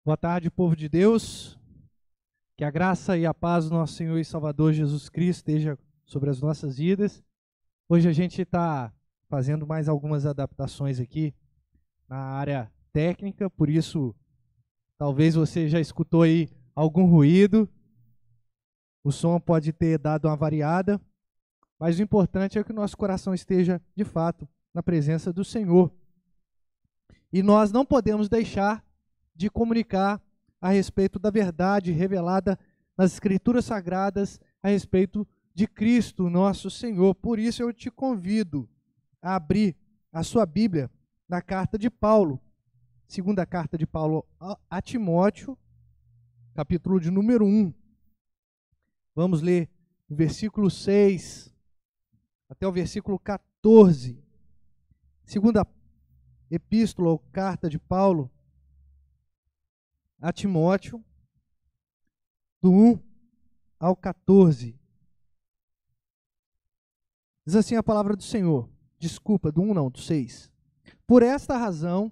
Boa tarde, povo de Deus. Que a graça e a paz do nosso Senhor e Salvador Jesus Cristo esteja sobre as nossas vidas. Hoje a gente está fazendo mais algumas adaptações aqui na área técnica, por isso talvez você já escutou aí algum ruído, o som pode ter dado uma variada, mas o importante é que o nosso coração esteja de fato na presença do Senhor. E nós não podemos deixar de comunicar a respeito da verdade revelada nas Escrituras Sagradas a respeito de Cristo, nosso Senhor. Por isso eu te convido a abrir a sua Bíblia na carta de Paulo, segunda carta de Paulo a Timóteo, capítulo de número 1. Vamos ler o versículo 6 até o versículo 14. Segunda epístola ou carta de Paulo a Timóteo, do 1 ao 14. Diz assim a palavra do Senhor. Desculpa, do 1 não, do 6. Por esta razão,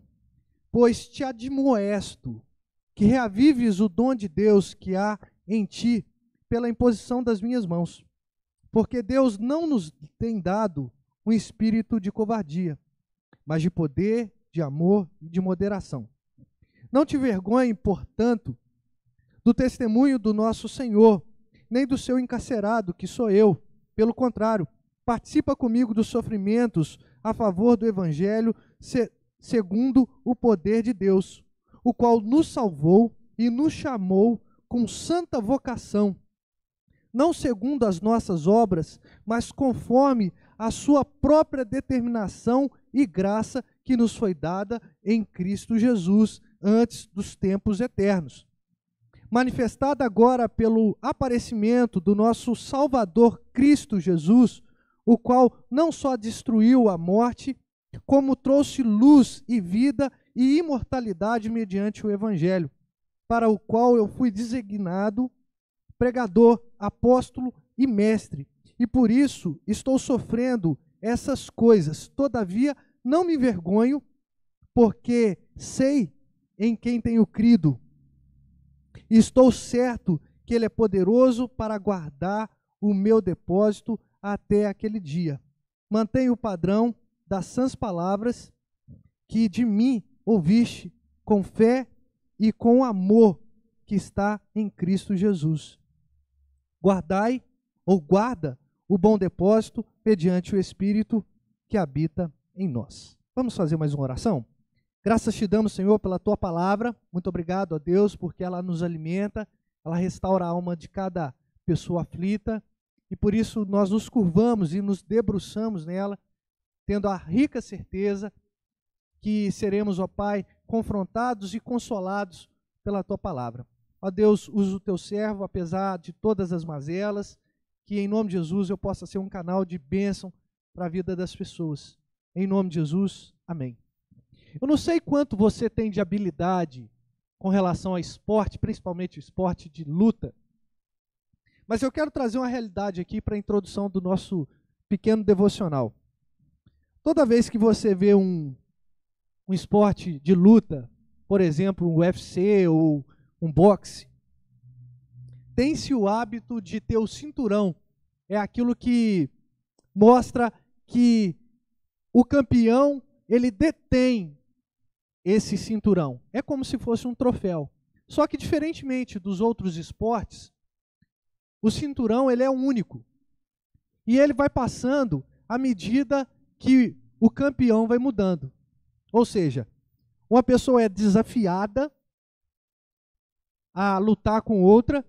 pois te admoesto, que reavives o dom de Deus que há em ti pela imposição das minhas mãos. Porque Deus não nos tem dado um espírito de covardia, mas de poder, de amor e de moderação. Não te vergonhe, portanto, do testemunho do nosso Senhor, nem do seu encarcerado, que sou eu. Pelo contrário, participa comigo dos sofrimentos a favor do Evangelho, segundo o poder de Deus, o qual nos salvou e nos chamou com santa vocação, não segundo as nossas obras, mas conforme a sua própria determinação e graça que nos foi dada em Cristo Jesus, antes dos tempos eternos, manifestada agora pelo aparecimento do nosso Salvador Cristo Jesus, o qual não só destruiu a morte, como trouxe luz e vida e imortalidade mediante o Evangelho, para o qual eu fui designado pregador, apóstolo e mestre, e por isso estou sofrendo essas coisas. Todavia, não me envergonho, porque sei em quem tenho crido. Estou certo que Ele é poderoso para guardar o meu depósito até aquele dia. Mantenha o padrão das sãs palavras que de mim ouviste, com fé e com amor que está em Cristo Jesus. Guardai ou guarda o bom depósito mediante o Espírito que habita em nós. Vamos fazer mais uma oração? Graças te damos, Senhor, pela tua palavra. Muito obrigado a Deus, porque ela nos alimenta, ela restaura a alma de cada pessoa aflita, e por isso nós nos curvamos e nos debruçamos nela, tendo a rica certeza que seremos, ó Pai, confrontados e consolados pela tua palavra. Ó Deus, usa o teu servo, apesar de todas as mazelas, que em nome de Jesus eu possa ser um canal de bênção para a vida das pessoas. Em nome de Jesus, amém. Eu não sei quanto você tem de habilidade com relação ao esporte, principalmente o esporte de luta, mas eu quero trazer uma realidade aqui para a introdução do nosso pequeno devocional. Toda vez que você vê um esporte de luta, por exemplo, um UFC ou um boxe, tem-se o hábito de ter o cinturão. É aquilo que mostra que o campeão, ele detém esse cinturão. É como se fosse um troféu. Só que, diferentemente dos outros esportes, o cinturão ele é único. E ele vai passando à medida que o campeão vai mudando. Ou seja, uma pessoa é desafiada a lutar com outra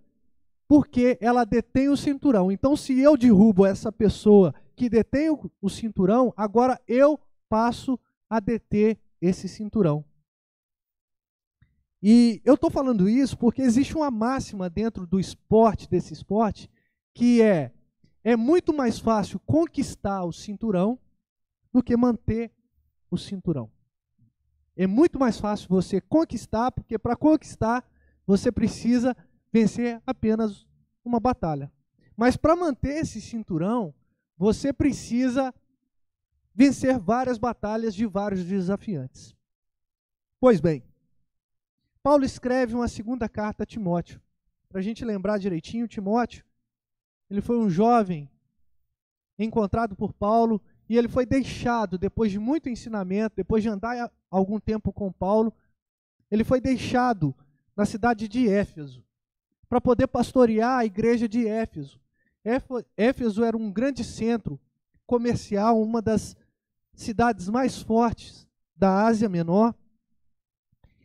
porque ela detém o cinturão. Então, se eu derrubo essa pessoa que detém o cinturão, agora eu passo a deter esse cinturão. E eu estou falando isso porque existe uma máxima dentro do esporte, desse esporte, que é muito mais fácil conquistar o cinturão do que manter o cinturão. É muito mais fácil você conquistar, porque para conquistar você precisa vencer apenas uma batalha. Mas para manter esse cinturão, você precisa vencer várias batalhas de vários desafiantes. Pois bem, Paulo escreve uma segunda carta a Timóteo. Para a gente lembrar direitinho, Timóteo, ele foi um jovem encontrado por Paulo e ele foi deixado, depois de muito ensinamento, depois de andar algum tempo com Paulo, ele foi deixado na cidade de Éfeso para poder pastorear a igreja de Éfeso. Éfeso era um grande centro comercial, uma das cidades mais fortes da Ásia Menor,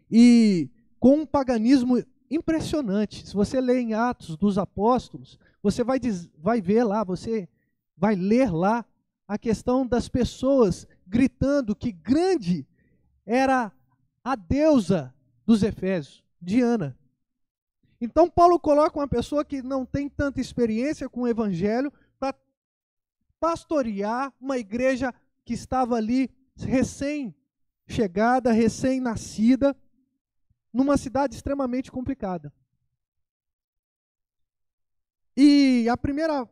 e com um paganismo impressionante. Se você ler em Atos dos Apóstolos, você vai ver lá, você vai ler lá a questão das pessoas gritando que grande era a deusa dos Efésios, Diana. Então Paulo coloca uma pessoa que não tem tanta experiência com o evangelho para pastorear uma igreja que estava ali recém-chegada, recém-nascida, numa cidade extremamente complicada. E a primeira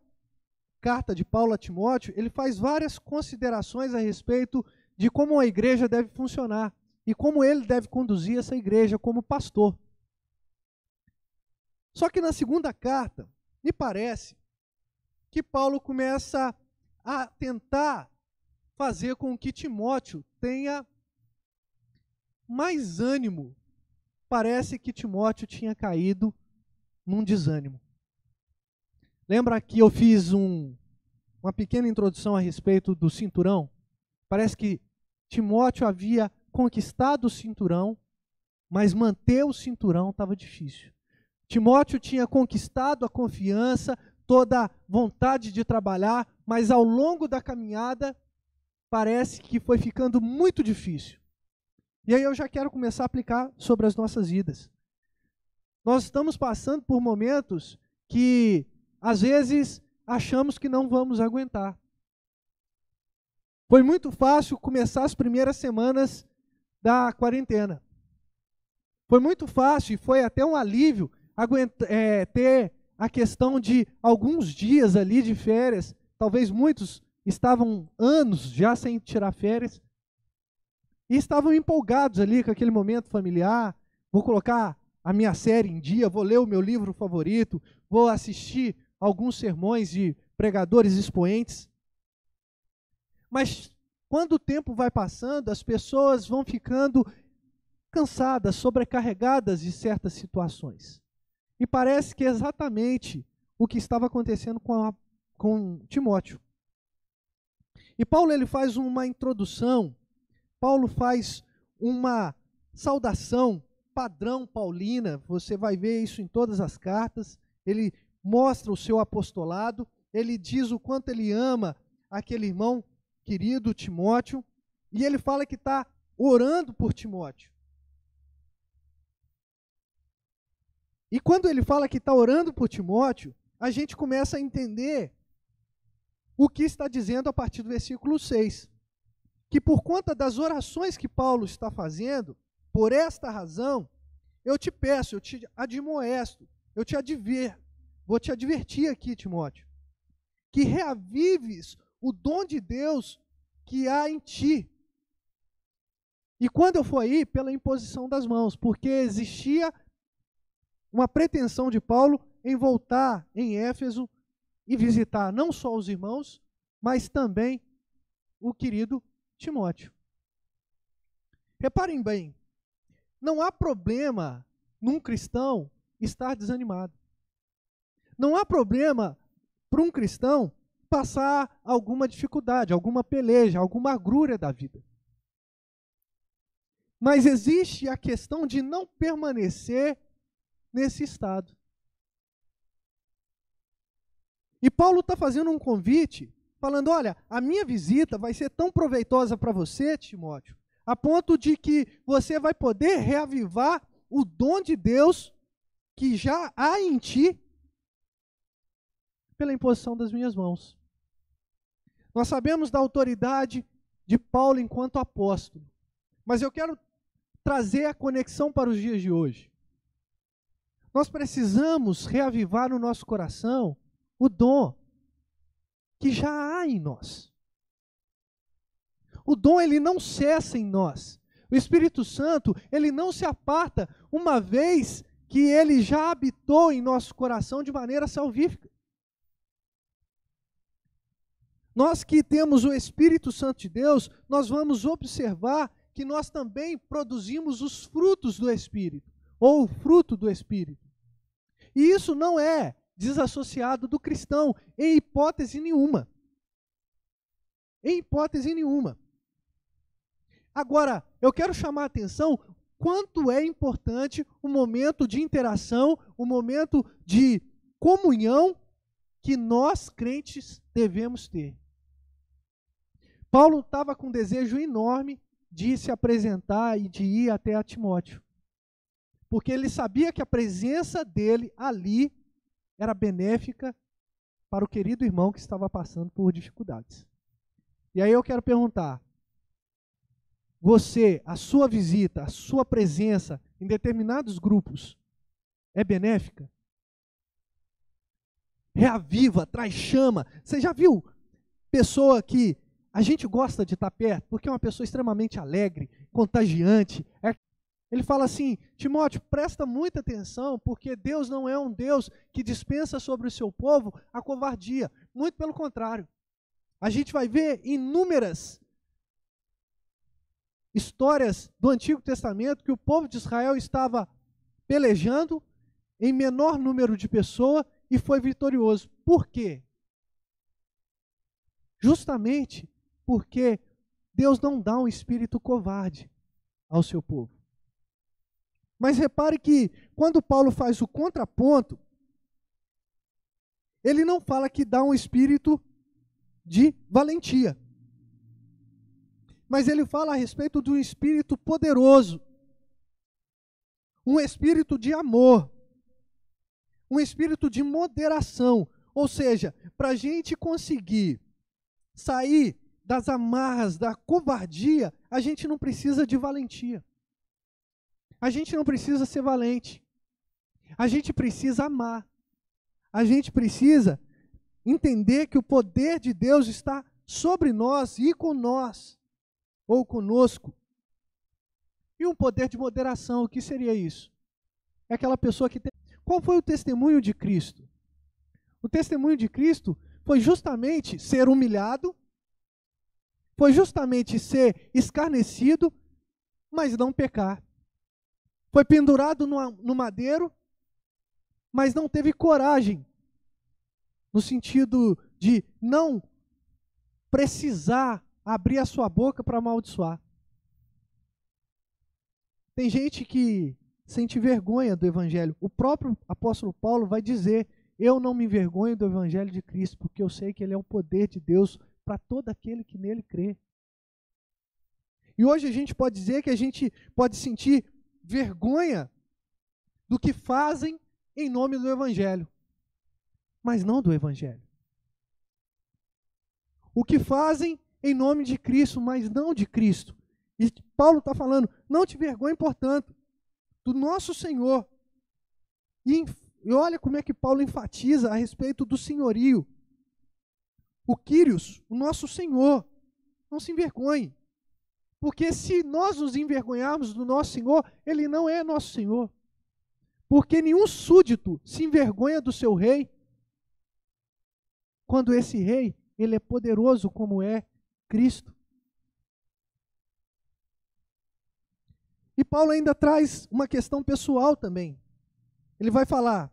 carta de Paulo a Timóteo, ele faz várias considerações a respeito de como a igreja deve funcionar e como ele deve conduzir essa igreja como pastor. Só que na segunda carta, me parece que Paulo começa a tentar fazer com que Timóteo tenha mais ânimo. Parece que Timóteo tinha caído num desânimo. Lembra que eu fiz uma pequena introdução a respeito do cinturão? Parece que Timóteo havia conquistado o cinturão, mas manter o cinturão estava difícil. Timóteo tinha conquistado a confiança, toda a vontade de trabalhar, mas ao longo da caminhada parece que foi ficando muito difícil. E aí eu já quero começar a aplicar sobre as nossas vidas. Nós estamos passando por momentos que, às vezes, achamos que não vamos aguentar. Foi muito fácil começar as primeiras semanas da quarentena. Foi muito fácil e foi até um alívio ter a questão de alguns dias ali de férias. Talvez muitos estavam anos já sem tirar férias. E estavam empolgados ali com aquele momento familiar. Vou colocar a minha série em dia, vou ler o meu livro favorito, vou assistir alguns sermões de pregadores expoentes. Mas quando o tempo vai passando, as pessoas vão ficando cansadas, sobrecarregadas de certas situações. E parece que é exatamente o que estava acontecendo com Timóteo. E Paulo ele faz uma introdução, Paulo faz uma saudação padrão paulina, você vai ver isso em todas as cartas, ele mostra o seu apostolado, ele diz o quanto ele ama aquele irmão querido Timóteo, e ele fala que está orando por Timóteo. E quando ele fala que está orando por Timóteo, a gente começa a entender o que está dizendo a partir do versículo 6. Que por conta das orações que Paulo está fazendo, por esta razão, eu te peço, eu te admoesto, vou te advertir aqui, Timóteo, que reavives o dom de Deus que há em ti. E quando eu for aí, pela imposição das mãos, porque existia uma pretensão de Paulo em voltar em Éfeso e visitar não só os irmãos, mas também o querido Timóteo. Reparem bem, não há problema num cristão estar desanimado. Não há problema para um cristão passar alguma dificuldade, alguma peleja, alguma agrúria da vida. Mas existe a questão de não permanecer nesse estado. E Paulo está fazendo um convite, falando, olha, a minha visita vai ser tão proveitosa para você, Timóteo, a ponto de que você vai poder reavivar o dom de Deus que já há em ti pela imposição das minhas mãos. Nós sabemos da autoridade de Paulo enquanto apóstolo, mas eu quero trazer a conexão para os dias de hoje. Nós precisamos reavivar no nosso coração o dom que já há em nós. O dom ele não cessa em nós, O Espírito Santo, ele não se aparta uma vez que ele já habitou em nosso coração de maneira salvífica. Nós que temos o Espírito Santo de Deus, nós vamos observar que nós também produzimos os frutos do Espírito, ou o fruto do Espírito. E isso não é desassociado do cristão, em hipótese nenhuma. Em hipótese nenhuma. Agora, eu quero chamar a atenção quanto é importante o momento de interação, o momento de comunhão que nós crentes devemos ter. Paulo estava com um desejo enorme de se apresentar e de ir até a Timóteo, porque ele sabia que a presença dele ali era benéfica para o querido irmão que estava passando por dificuldades. E aí eu quero perguntar, você, a sua visita, a sua presença em determinados grupos é benéfica? Reaviva, traz chama. Você já viu pessoa que a gente gosta de estar perto, porque é uma pessoa extremamente alegre, contagiante. Ele fala assim, Timóteo, presta muita atenção, porque Deus não é um Deus que dispensa sobre o seu povo a covardia. Muito pelo contrário. A gente vai ver inúmeras histórias do Antigo Testamento que o povo de Israel estava pelejando em menor número de pessoas e foi vitorioso. Por quê? Justamente porque Deus não dá um espírito covarde ao seu povo. Mas repare que quando Paulo faz o contraponto, ele não fala que dá um espírito de valentia. Mas ele fala a respeito de um espírito poderoso, um espírito de amor, um espírito de moderação. Ou seja, para a gente conseguir sair das amarras da covardia, a gente não precisa de valentia. A gente não precisa ser valente. A gente precisa amar. A gente precisa entender que o poder de Deus está sobre nós e com nós, ou conosco. E um poder de moderação, o que seria isso? É aquela pessoa que tem... Qual foi o testemunho de Cristo? O testemunho de Cristo foi justamente ser humilhado, foi justamente ser escarnecido, mas não pecar. Foi pendurado no madeiro, mas não teve coragem, no sentido de não precisar abrir a sua boca para amaldiçoar. Tem gente que sente vergonha do Evangelho. O próprio apóstolo Paulo vai dizer, eu não me envergonho do Evangelho de Cristo, porque eu sei que ele é o poder de Deus para todo aquele que nele crê. E hoje a gente pode dizer que a gente pode sentir vergonha do que fazem em nome do Evangelho, mas não do Evangelho. O que fazem em nome de Cristo, mas não de Cristo. E Paulo está falando, não te vergonhe, portanto, do nosso Senhor. E olha como é que Paulo enfatiza a respeito do senhorio. O Quírios, o nosso Senhor, não se envergonhe. Porque se nós nos envergonharmos do nosso Senhor, Ele não é nosso Senhor. Porque nenhum súdito se envergonha do seu rei, quando esse rei, ele é poderoso como é Cristo. E Paulo ainda traz uma questão pessoal também. Ele vai falar,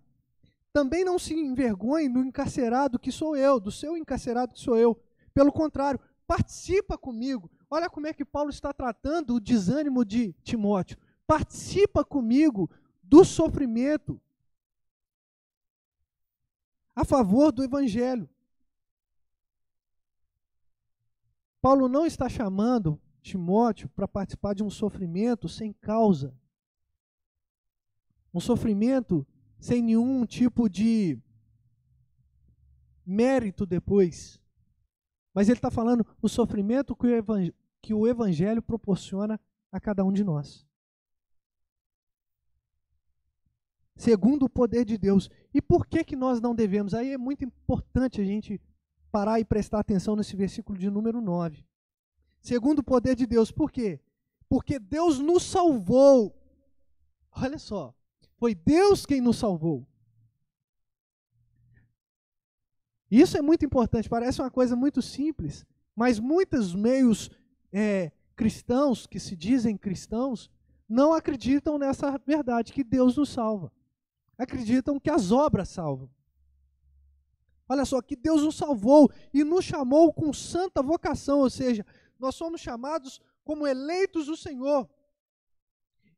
também não se envergonhe do encarcerado que sou eu, do seu encarcerado que sou eu. Pelo contrário, participa comigo. Olha como é que Paulo está tratando o desânimo de Timóteo. Participa comigo do sofrimento a favor do Evangelho. Paulo não está chamando Timóteo para participar de um sofrimento sem causa. Um sofrimento sem nenhum tipo de mérito depois. Mas ele está falando o sofrimento que o Evangelho proporciona a cada um de nós. Segundo o poder de Deus. E por que nós não devemos? Aí é muito importante a gente parar e prestar atenção nesse versículo de número 9. Segundo o poder de Deus. Por quê? porque Deus nos salvou. Olha só, foi Deus quem nos salvou. Isso é muito importante, parece uma coisa muito simples, mas muitos meios cristãos, que se dizem cristãos, não acreditam nessa verdade, que Deus nos salva. Acreditam que as obras salvam. Olha só, que Deus nos salvou e nos chamou com santa vocação, ou seja, nós somos chamados como eleitos do Senhor.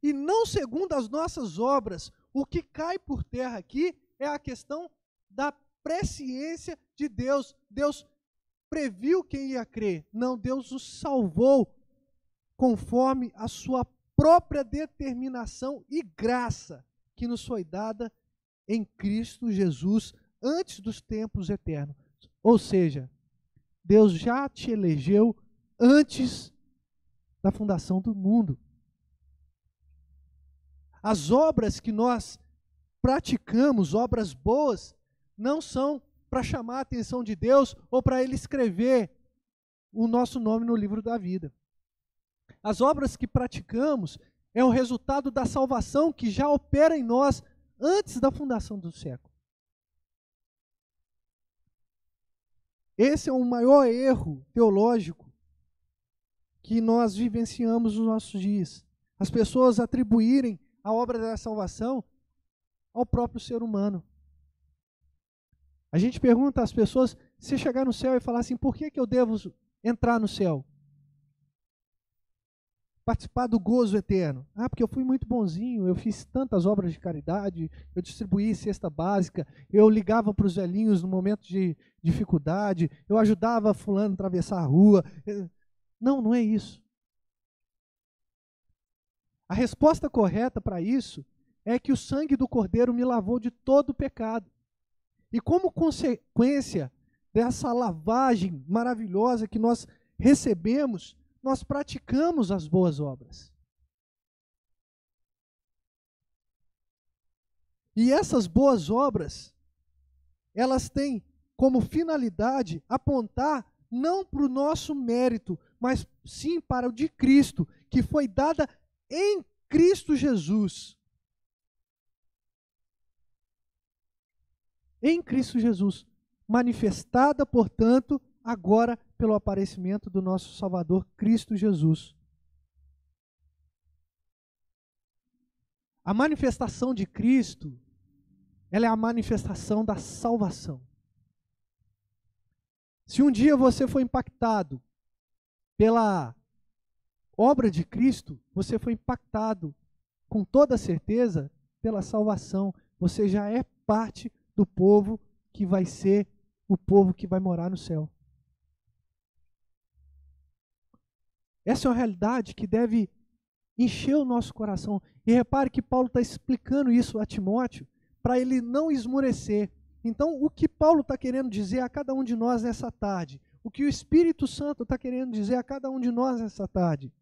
E não segundo as nossas obras. O que cai por terra aqui é a questão da presciência de Deus. Deus previu quem ia crer. Não, Deus os salvou conforme a sua própria determinação e graça que nos foi dada em Cristo Jesus antes dos tempos eternos. Ou seja, Deus já te elegeu antes da fundação do mundo. As obras que nós praticamos, obras boas, não são para chamar a atenção de Deus ou para Ele escrever o nosso nome no livro da vida. As obras que praticamos é o resultado da salvação que já opera em nós antes da fundação do século. Esse é o maior erro teológico que nós vivenciamos nos nossos dias. As pessoas atribuírem a obra da salvação ao próprio ser humano. A gente pergunta às pessoas, se chegar no céu e falar assim, por que eu devo entrar no céu? Participar do gozo eterno. Ah, porque eu fui muito bonzinho, eu fiz tantas obras de caridade, eu distribuí cesta básica, eu ligava para os velhinhos no momento de dificuldade, eu ajudava fulano a atravessar a rua. Não, não é isso. A resposta correta para isso é que o sangue do Cordeiro me lavou de todo o pecado. E como consequência dessa lavagem maravilhosa que nós recebemos, nós praticamos as boas obras. E essas boas obras, elas têm como finalidade apontar não para o nosso mérito, mas sim para o de Cristo, que foi dada em Cristo Jesus. Em Cristo Jesus, manifestada, portanto, agora pelo aparecimento do nosso Salvador, Cristo Jesus. A manifestação de Cristo, ela é a manifestação da salvação. Se um dia você foi impactado pela obra de Cristo, você foi impactado com toda certeza pela salvação. Você já é parte do povo que vai ser o povo que vai morar no céu. Essa é uma realidade que deve encher o nosso coração. E repare que Paulo está explicando isso a Timóteo para ele não esmorecer. Então, o que Paulo está querendo dizer a cada um de nós nessa tarde? O que o Espírito Santo está querendo dizer a cada um de nós nessa tarde?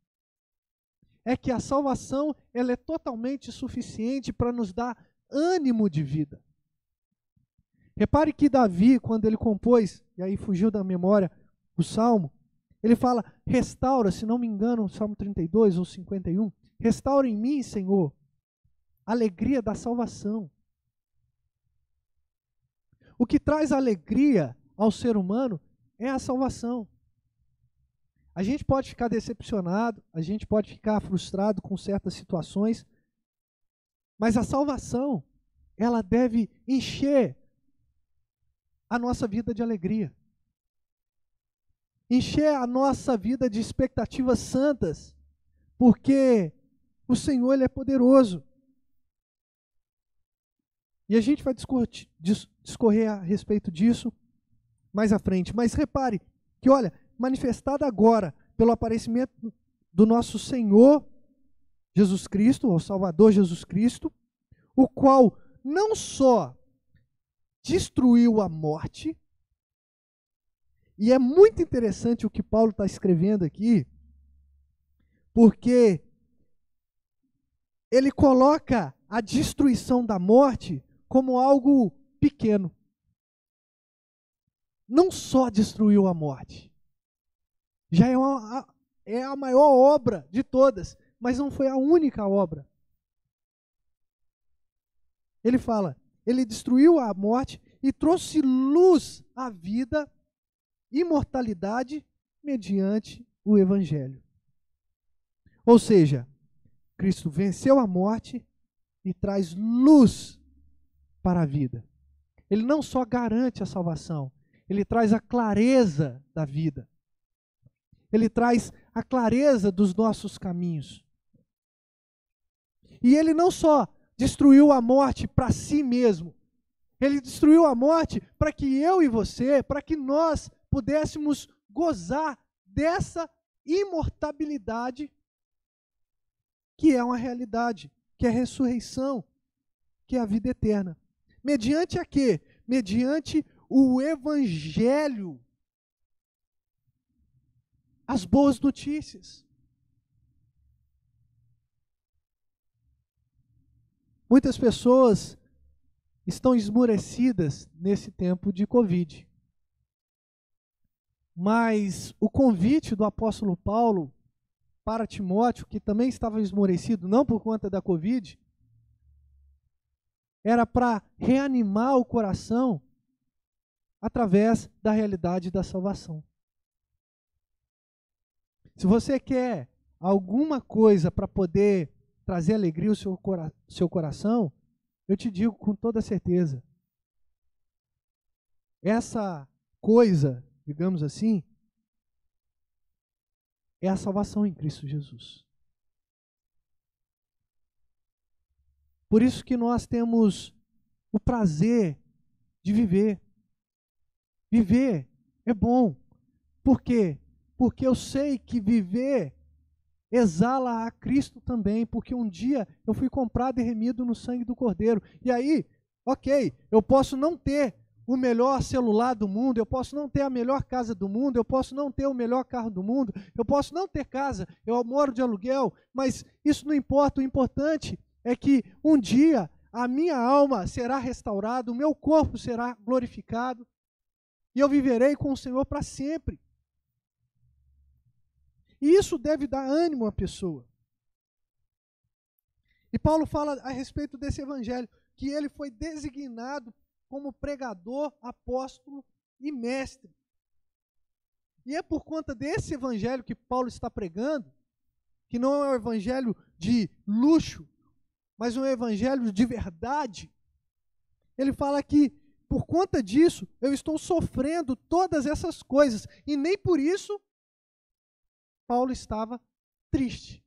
É que a salvação ela é totalmente suficiente para nos dar ânimo de vida. Repare que Davi, quando ele compôs, e aí fugiu da memória o Salmo, ele fala, restaura, se não me engano, o Salmo 32 ou 51, restaura em mim, Senhor, a alegria da salvação. O que traz alegria ao ser humano é a salvação. A gente pode ficar decepcionado, a gente pode ficar frustrado com certas situações, mas a salvação, ela deve encher a nossa vida de alegria. Encher a nossa vida de expectativas santas, porque o Senhor ele é poderoso. E a gente vai discorrer a respeito disso mais à frente. Mas repare que, olha, manifestada agora pelo aparecimento do nosso Senhor Jesus Cristo, o Salvador Jesus Cristo, o qual não só destruiu a morte, e é muito interessante o que Paulo está escrevendo aqui, porque ele coloca a destruição da morte como algo pequeno. Não só destruiu a morte, já é a maior obra de todas, mas não foi a única obra. Ele fala, ele destruiu a morte e trouxe luz à vida, imortalidade, mediante o Evangelho. Ou seja, Cristo venceu a morte e traz luz para a vida. Ele não só garante a salvação, ele traz a clareza da vida. Ele traz a clareza dos nossos caminhos. E ele não só destruiu a morte para si mesmo, ele destruiu a morte para que eu e você, para que nós pudéssemos gozar dessa imortalidade que é uma realidade, que é a ressurreição, que é a vida eterna. Mediante a quê? Mediante o Evangelho. As boas notícias. Muitas pessoas estão esmorecidas nesse tempo de Covid. Mas o convite do apóstolo Paulo para Timóteo, que também estava esmorecido, não por conta da Covid, era para reanimar o coração através da realidade da salvação. Se você quer alguma coisa para poder trazer alegria ao seu coração, eu te digo com toda certeza, essa coisa, digamos assim, é a salvação em Cristo Jesus. Por isso que nós temos o prazer de viver. Viver é bom. Por quê? Porque eu sei que viver exala a Cristo também, porque um dia eu fui comprado e remido no sangue do Cordeiro. E aí, ok, eu posso não ter o melhor celular do mundo, eu posso não ter a melhor casa do mundo, eu posso não ter o melhor carro do mundo, eu posso não ter casa, eu moro de aluguel, mas isso não importa, o importante é que um dia a minha alma será restaurada, o meu corpo será glorificado, e eu viverei com o Senhor para sempre. E isso deve dar ânimo à pessoa. E Paulo fala a respeito desse evangelho, que ele foi designado como pregador, apóstolo e mestre. E é por conta desse evangelho que Paulo está pregando, que não é um evangelho de luxo, mas um evangelho de verdade. Ele fala que, por conta disso, eu estou sofrendo todas essas coisas, e nem por isso Paulo estava triste.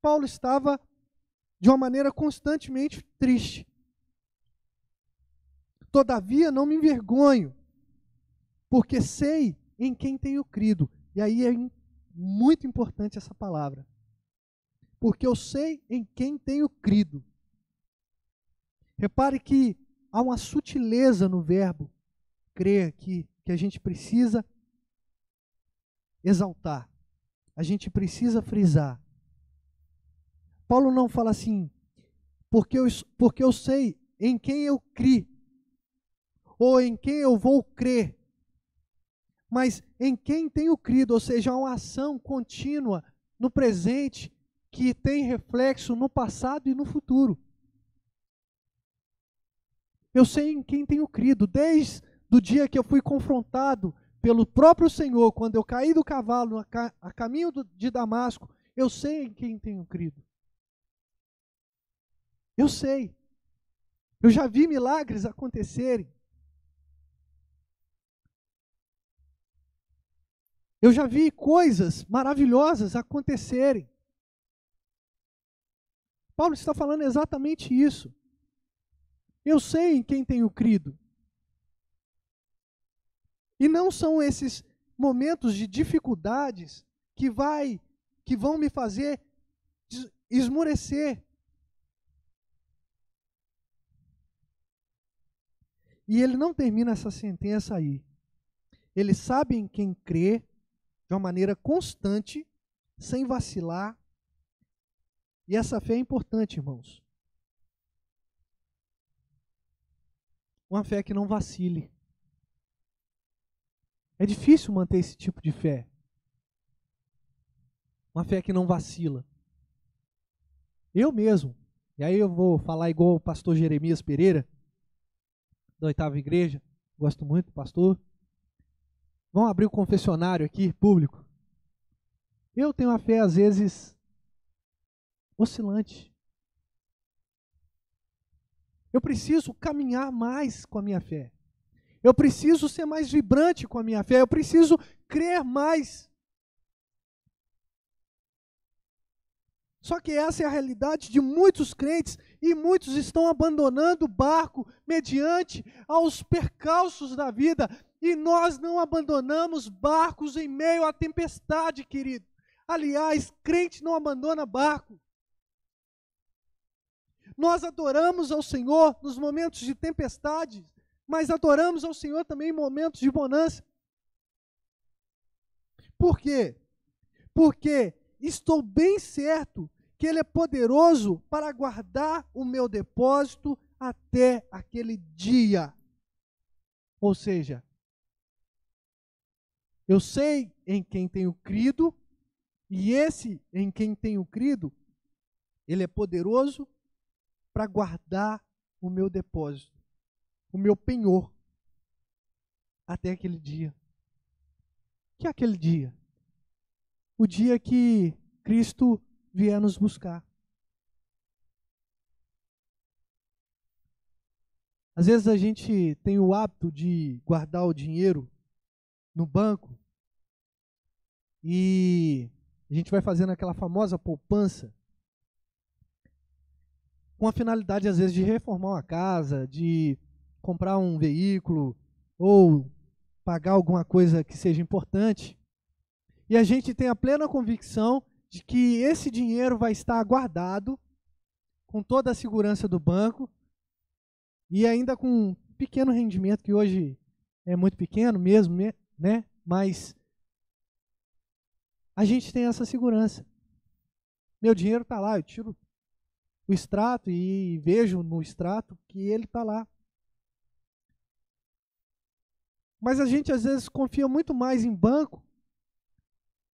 Paulo estava de uma maneira constantemente triste. Todavia não me envergonho, porque sei em quem tenho crido. E aí é muito importante essa palavra. Porque eu sei em quem tenho crido. Repare que há uma sutileza no verbo crer aqui, que a gente precisa exaltar. A gente precisa frisar. Paulo não fala assim, porque eu sei em quem eu criei, ou em quem eu vou crer, mas em quem tenho crido, ou seja, uma ação contínua no presente que tem reflexo no passado e no futuro. Eu sei em quem tenho crido, desde o dia que eu fui confrontado pelo próprio Senhor, quando eu caí do cavalo a caminho de Damasco, eu sei em quem tenho crido. Eu sei. Eu já vi milagres acontecerem. Eu já vi coisas maravilhosas acontecerem. Paulo está falando exatamente isso. Eu sei em quem tenho crido. E não são esses momentos de dificuldades que vão me fazer esmorecer. E ele não termina essa sentença aí. Ele sabe em quem crê de uma maneira constante, sem vacilar. E essa fé é importante, irmãos. Uma fé que não vacile. É difícil manter esse tipo de fé. Uma fé que não vacila. Eu mesmo, e aí eu vou falar igual o pastor Jeremias Pereira, da 8ª Igreja, gosto muito do pastor. Vamos abrir o confessionário aqui, público. Eu tenho uma fé, às vezes, oscilante. Eu preciso caminhar mais com a minha fé. Eu preciso ser mais vibrante com a minha fé. Eu preciso crer mais. Só que essa é a realidade de muitos crentes e muitos estão abandonando o barco mediante aos percalços da vida. E nós não abandonamos barcos em meio à tempestade, querido. Aliás, crente não abandona barco. Nós adoramos ao Senhor nos momentos de tempestade, mas adoramos ao Senhor também em momentos de bonança. Por quê? Porque estou bem certo que Ele é poderoso para guardar o meu depósito até aquele dia. Ou seja, eu sei em quem tenho crido, e esse em quem tenho crido, Ele é poderoso para guardar o meu depósito, o meu penhor, até aquele dia. Que é aquele dia? O dia que Cristo vier nos buscar. Às vezes a gente tem o hábito de guardar o dinheiro no banco e a gente vai fazendo aquela famosa poupança com a finalidade, às vezes, de reformar uma casa, de comprar um veículo ou pagar alguma coisa que seja importante. E a gente tem a plena convicção de que esse dinheiro vai estar guardado com toda a segurança do banco e ainda com um pequeno rendimento, que hoje é muito pequeno mesmo, né? Mas a gente tem essa segurança. Meu dinheiro está lá, eu tiro o extrato e vejo no extrato que ele está lá. Mas a gente às vezes confia muito mais em banco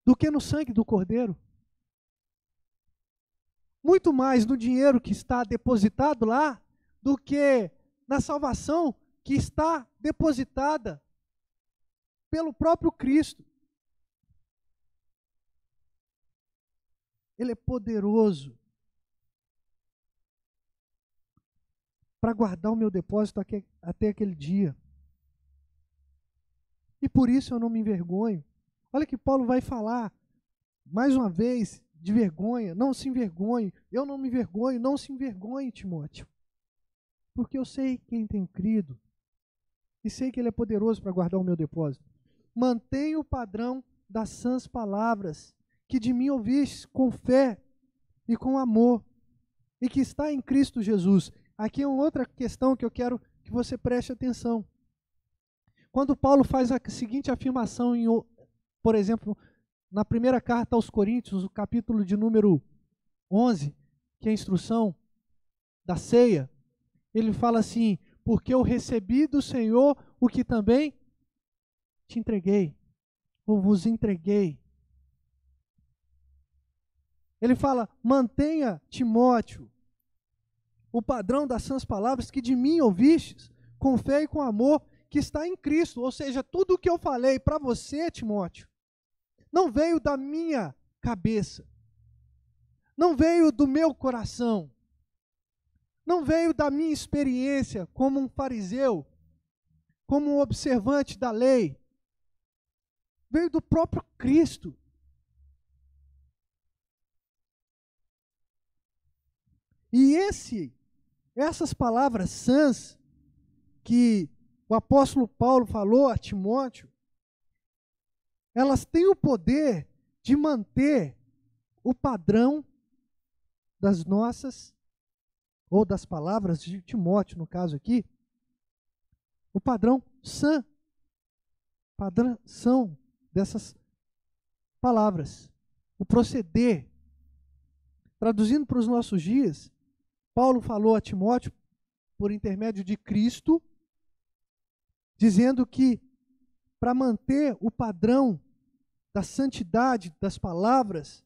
do que no sangue do Cordeiro. Muito mais no dinheiro que está depositado lá do que na salvação que está depositada pelo próprio Cristo. Ele é poderoso para guardar o meu depósito até aquele dia. E por isso eu não me envergonho. Olha que Paulo vai falar, mais uma vez, de vergonha. Não se envergonhe. Eu não me envergonho. Não se envergonhe, Timóteo. Porque eu sei quem tenho crido. E sei que Ele é poderoso para guardar o meu depósito. Mantenha o padrão das sãs palavras que de mim ouvistes com fé e com amor. E que está em Cristo Jesus. Aqui é uma outra questão que eu quero que você preste atenção. Quando Paulo faz a seguinte afirmação, por exemplo, na primeira carta aos Coríntios, o capítulo de número 11, que é a instrução da ceia, ele fala assim: porque eu recebi do Senhor o que também te entreguei, ou vos entreguei. Ele fala: mantenha, Timóteo, o padrão das sãs palavras que de mim ouvistes, com fé e com amor, que está em Cristo. Ou seja, tudo o que eu falei para você, Timóteo, não veio da minha cabeça, não veio do meu coração, não veio da minha experiência como um fariseu, como um observante da lei, veio do próprio Cristo. E essas palavras sãs que o apóstolo Paulo falou a Timóteo, elas têm o poder de manter o padrão das nossas, ou das palavras de Timóteo, no caso aqui, o padrão são dessas palavras, o proceder. Traduzindo para os nossos dias, Paulo falou a Timóteo, por intermédio de Cristo, dizendo que para manter o padrão da santidade das palavras,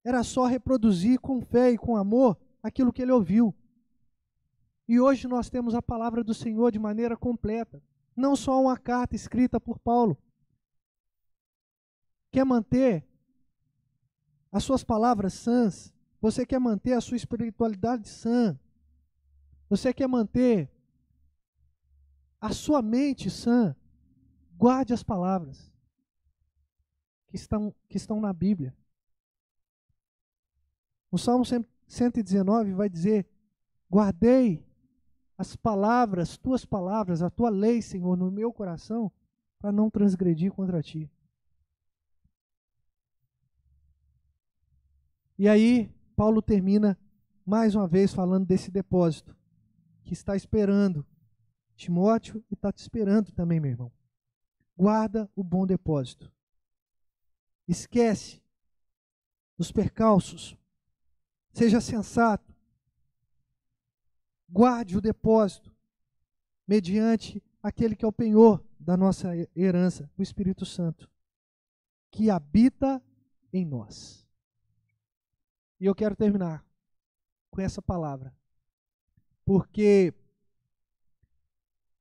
era só reproduzir com fé e com amor aquilo que ele ouviu. E hoje nós temos a palavra do Senhor de maneira completa, não só uma carta escrita por Paulo. Quer manter as suas palavras sãs? Você quer manter a sua espiritualidade sã? Você quer manter a sua mente sã? Guarde as palavras que estão na Bíblia. O Salmo 119 vai dizer: guardei as palavras, tuas palavras, a tua lei, Senhor, no meu coração, para não transgredir contra ti. E aí, Paulo termina mais uma vez falando desse depósito que está esperando Timóteo e está te esperando também, meu irmão. Guarda o bom depósito. Esquece dos percalços. Seja sensato. Guarde o depósito mediante aquele que é o penhor da nossa herança, o Espírito Santo, que habita em nós. E eu quero terminar com essa palavra, porque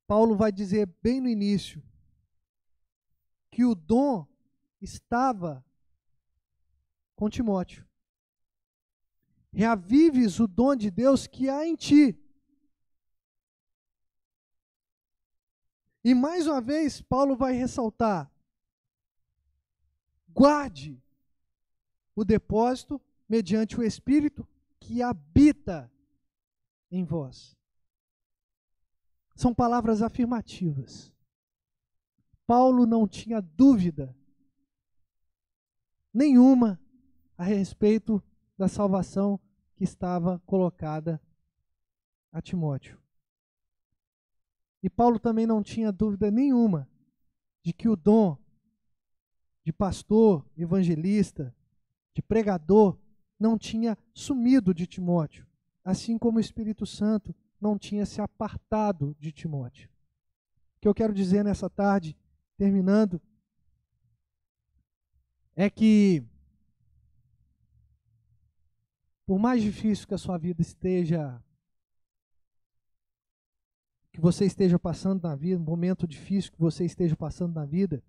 Paulo vai dizer bem no início que o dom estava com Timóteo. Reavives o dom de Deus que há em ti. E mais uma vez, Paulo vai ressaltar: guarde o depósito mediante o Espírito que habita em vós. São palavras afirmativas. Paulo não tinha dúvida nenhuma a respeito da salvação que estava colocada a Timóteo. E Paulo também não tinha dúvida nenhuma de que o dom de pastor, evangelista, de pregador, não tinha sumido de Timóteo, assim como o Espírito Santo não tinha se apartado de Timóteo. O que eu quero dizer nessa tarde, terminando, é que por mais difícil que a sua vida esteja, que você esteja passando na vida, um momento difícil que você esteja passando na vida,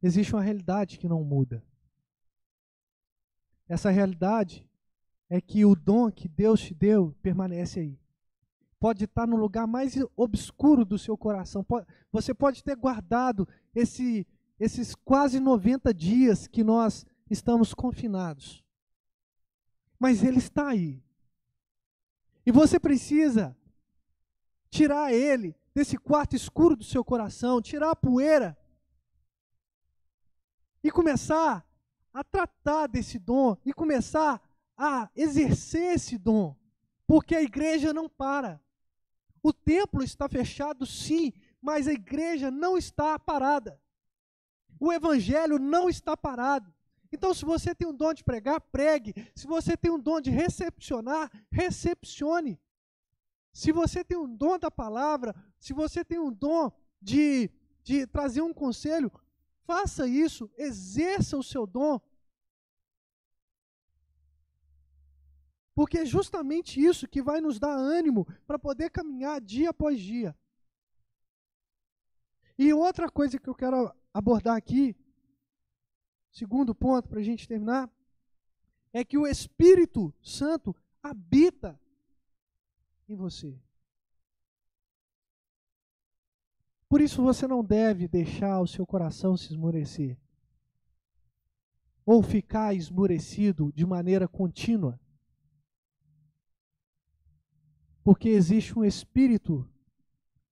existe uma realidade que não muda. Essa realidade é que o dom que Deus te deu permanece aí. Pode estar no lugar mais obscuro do seu coração. Você pode ter guardado esses quase 90 dias que nós estamos confinados. Mas ele está aí. E você precisa tirar ele desse quarto escuro do seu coração, tirar a poeira e começar a tratar desse dom e começar a exercer esse dom, porque a igreja não para. O templo está fechado, sim, mas a igreja não está parada. O evangelho não está parado. Então, se você tem um dom de pregar, pregue. Se você tem um dom de recepcionar, recepcione. Se você tem um dom da palavra, se você tem um dom de trazer um conselho, faça isso, exerça o seu dom. Porque é justamente isso que vai nos dar ânimo para poder caminhar dia após dia. E outra coisa que eu quero abordar aqui, segundo ponto para a gente terminar, é que o Espírito Santo habita em você. Por isso você não deve deixar o seu coração se esmorecer, ou ficar esmorecido de maneira contínua. Porque existe um Espírito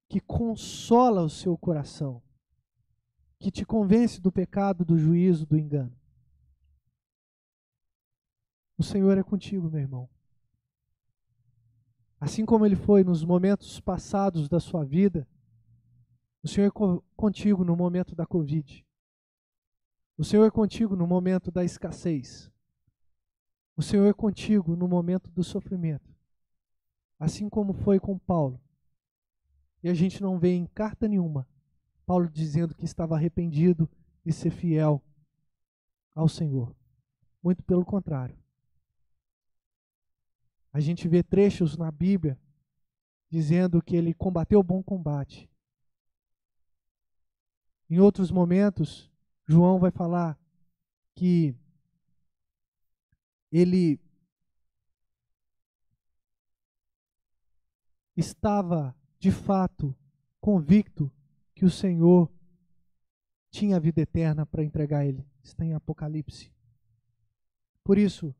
que consola o seu coração, que te convence do pecado, do juízo, do engano. O Senhor é contigo, meu irmão. Assim como Ele foi nos momentos passados da sua vida, o Senhor é contigo no momento da Covid. O Senhor é contigo no momento da escassez. O Senhor é contigo no momento do sofrimento. Assim como foi com Paulo. E a gente não vê em carta nenhuma Paulo dizendo que estava arrependido de ser fiel ao Senhor. Muito pelo contrário. A gente vê trechos na Bíblia dizendo que ele combateu o bom combate. Em outros momentos, João vai falar que ele estava, de fato, convicto que o Senhor tinha a vida eterna para entregar a ele. Está em Apocalipse. Por isso,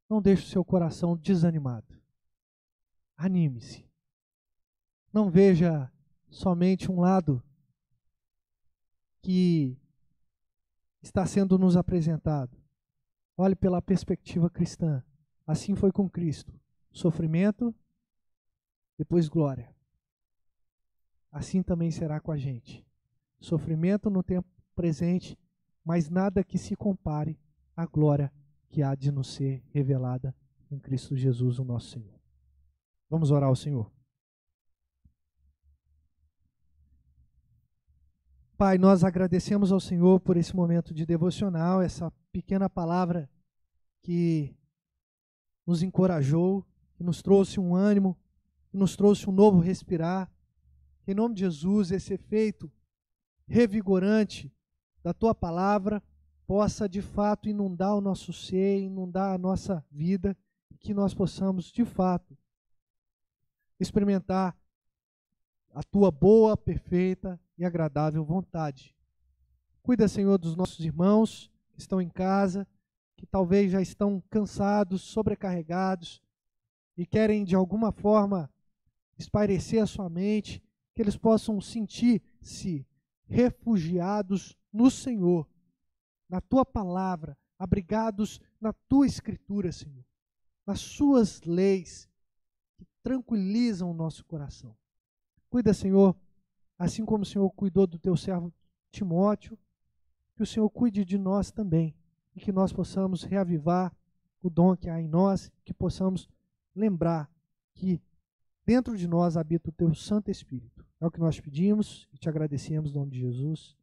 não deixe o seu coração desanimado. Anime-se. Não veja somente um lado que está sendo nos apresentado. Olhe pela perspectiva cristã. Assim foi com Cristo. Sofrimento, depois glória. Assim também será com a gente. Sofrimento no tempo presente, mas nada que se compare à glória que há de nos ser revelada em Cristo Jesus, o nosso Senhor. Vamos orar ao Senhor. Pai, nós agradecemos ao Senhor por esse momento de devocional, essa pequena palavra que nos encorajou, que nos trouxe um ânimo, que nos trouxe um novo respirar. Em nome de Jesus, esse efeito revigorante da Tua palavra possa de fato inundar o nosso ser, inundar a nossa vida, e que nós possamos de fato experimentar a Tua boa, perfeita e agradável vontade. Cuida, Senhor, dos nossos irmãos que estão em casa, que talvez já estão cansados, sobrecarregados e querem de alguma forma espairecer a sua mente, que eles possam sentir-se refugiados no Senhor, na Tua palavra, abrigados na Tua Escritura, Senhor, nas Suas leis que tranquilizam o nosso coração. Cuida, Senhor, assim como o Senhor cuidou do Teu servo Timóteo, que o Senhor cuide de nós também, e que nós possamos reavivar o dom que há em nós, que possamos lembrar que dentro de nós habita o Teu Santo Espírito. É o que nós pedimos e te agradecemos em nome de Jesus.